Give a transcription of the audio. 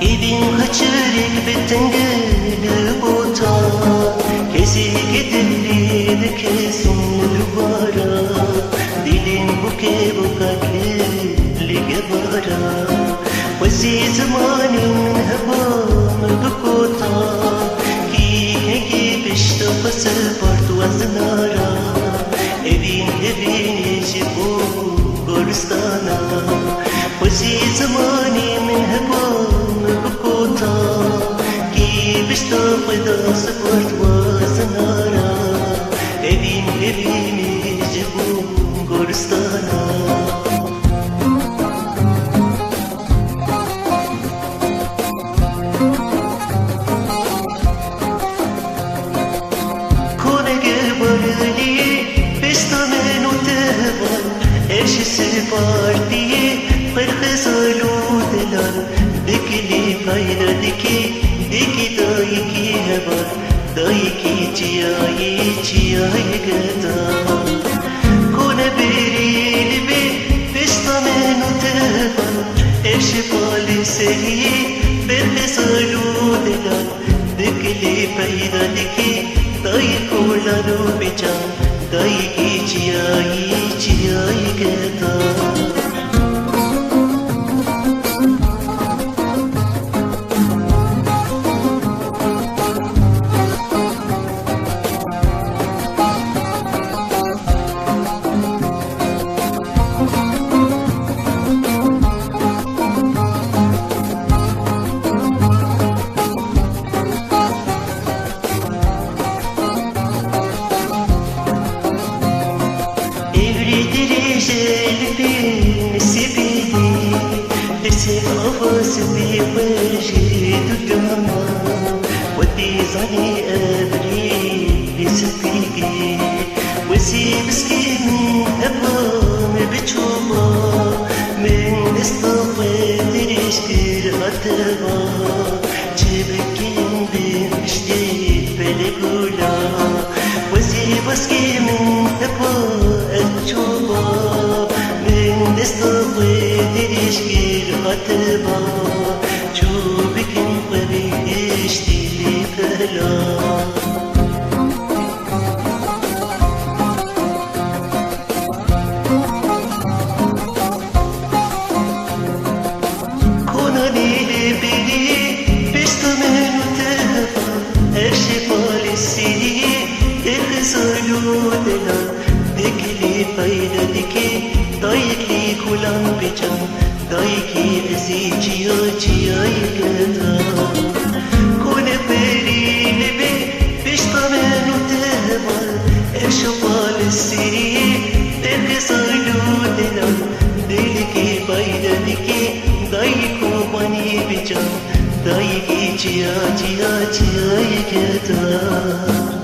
Evin kaçırık bitengeli bota Kesi gidilir kesin duvara Dilin buke bukakli gebara Vasi zamanin heban dukota Ki hegi bişta fasıl partu aznara Evin jibu goristana Vasi zamanin heban Ki bishta fayda sapart waznara Evin jibu goristana Kone gerbarli bishta menu tehvan Eşi separti farkı saludelar Dikili fayda diki dayi ki hebar Dayi ki ciyayi gada Kone beril be pesta menu tevan Eşi pali sehi berhe saludelar Dikili fayda diki dayi kolaru bican Dayi ki ciyayi gada أفاسي برشيد الجمع والديزاني أبري بسبيقي وسيب سكين أبام بتشوما من استطاع تريشكر أتبا جبكين بمشتي بلغولا وسيب سكين أبام بتشوما من استطاع تريشكر أتبا جوبكين بريشتي لفلا Dikili fayda diki dayki kulan bican dayki ezi ciya gada kone perine be pishta menu teval eşo palisi tek salu dilan dilki fayda diki dayko bani bican dayki ciya gada